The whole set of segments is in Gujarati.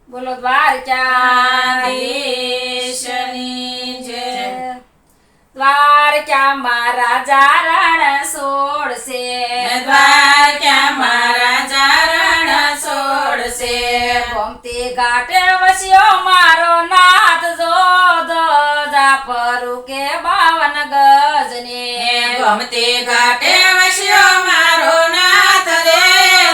બોલો દ્વારકાધીશની જય। દ્વારકામાં રાજા રણ છોડશે, દ્વારકામાં રાજા રણ છોડશે। ગોમતી ઘાટે વસ્યો મારો નાથ, જો ધજા પરું કે 52 ગજને। ગોમતી ઘાટે વસ્યો મારો નાથ રે,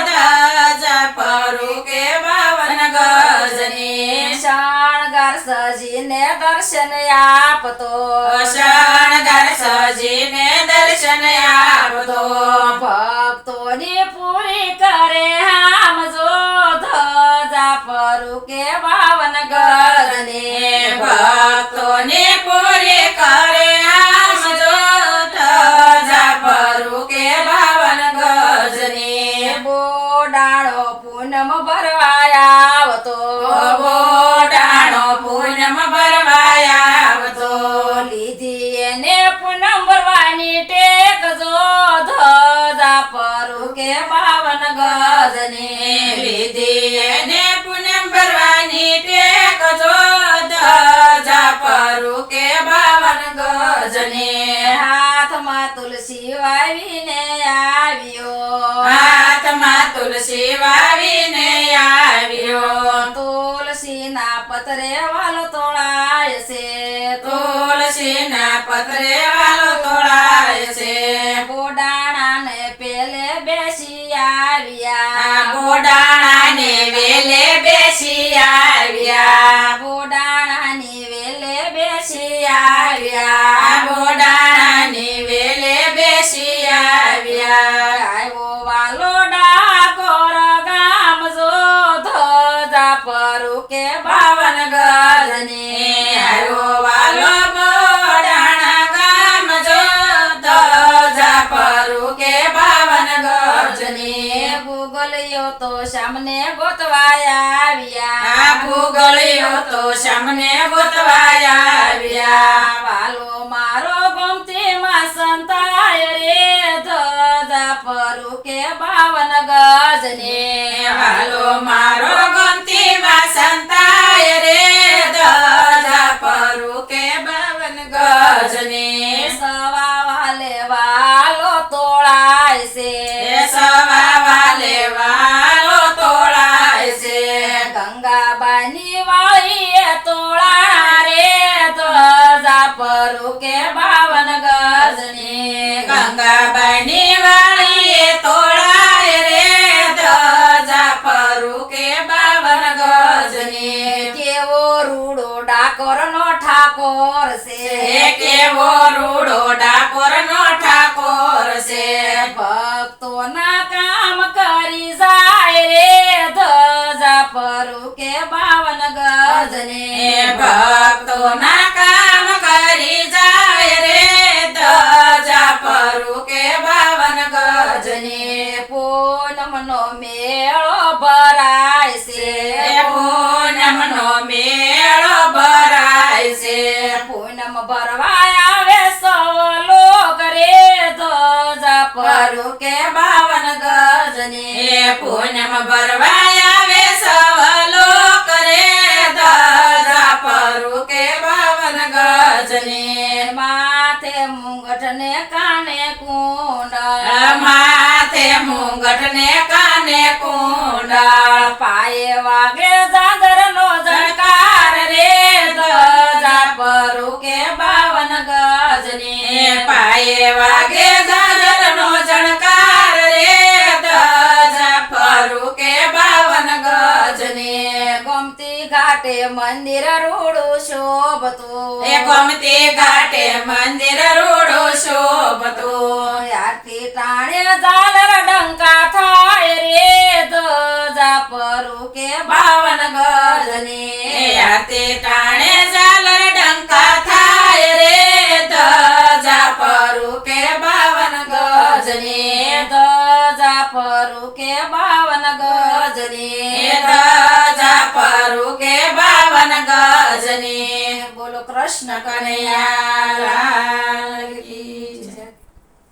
ધજા પરું કે 52 ગજને। શણગાર સજીને દર્શન આપતો, શણગાર સજીને દર્શન આપતો। ભક્તોની પૂરી કરે હામ, જો ધજા પરું કે 52 ગજને। ભક્તોને પૂરી કરે આમ, જો ધજા પરું કે 52 ગજને। બોડાળો પૂનમ ભરવા આવતો, બોડાણો પૂનમ ભરવા આવતો। લીધી એને પૂનમ ભરવાની ટેક, જો ધજા પરું કે 52 ગજને। લીધી એને પૂનમ ભરવાની ટેક, જો ધજા પરું કે 52 ગજને। હાથમાં તુલસી વાવીને આવ્યો, હાથમાં તુલસી વાવીને આવ્યો। તુલસીના પતરે વાલો તોળાય છે, તુલસીના પત્રે વાલો તોળાય છે। બોડાણાને પેલે બેસી આવ્યા, બોડાણાને વેલે બેસી આવ્યા। બોડાણાની વેલે બેસી આવ્યા। બોડાણાની વેલે બેસી આવ્યા। આવ્યો વાલો ડાકોર ગામ, જો ધજા પરું કે 52 ગજને। આવ્યો વાલો બોડાણા ગામ, જો ધજા પરું કે 52 ગજને। ભૂગોલિયો તો સામને ગોતવા આવ્યા, ભૂગોળિયો તો સામને ગોતવા આવ્યા। વાલો મારો ગોમતીમાં સંતાય રે, ધજા પરું કે 52 ગજને। હાલો મારો ગમતીમાં સંતાય રે, ધજા પરું કે 52 ગજને। સવા વાલે વાલો તોળાય છે, સવા વાલે વાલો તોળાય છે। ગંગાબાની વાળીએ તોળા રે, ધજા પરું કે 52 ગજને। ગંગાબાઈની વાળીએ તોળાય રે, ધજા પરું કે 52 ગજને। કેવો રૂડો ડાકોરનો ઠાકોર છે, કેવો રૂડો ડાકોરનો ઠાકોર છે। ભક્તોના કામ કરી જાય રે, ધજા પરું કે 52 ગજને। ભક્તોના કામ કરી જાય રે, ધજા પરું કે 52 ગજને। પૂનમનો મેળો ભરાય છે, પૂનમનો મેળો ભરાય છે। પૂનમ ભરવા આવે સૌ લોક રે, ધજા પરું કે 52 ગજને। પૂનમ ભરવા આવે સૌ લોક રે, ધજા પરું કે 52 ગજને। માથે મુંગઠ ને કાને કુંડળ, માથે મુંગટ ને કાને કુંડળ, પાયે વાગે જાગરનો ઝણકાર રે, ધજા પરું કે 52 ગજને। પાયે વાગે જાગરનો ઝણકાર રે, ધજા પરું કે 52 ગજને। ગોમતી ઘાટે મંદિર રૂડું શોભતું, ગોમતી ઘાટે મંદિર રૂડું શોભતું, આરતી ટાણે ઝાલર ડંકા થાય રે, ધજા પરું કે 52 ગજને। આરતી ટાણે ઝાલર ડંકા થાય રે, ધજા પરું કે 52 ગજને। ધજા પરું કે 52 ગજને। ધજા પરું કે 52 ગજને। બોલો કૃષ્ણ કનૈયા લાલ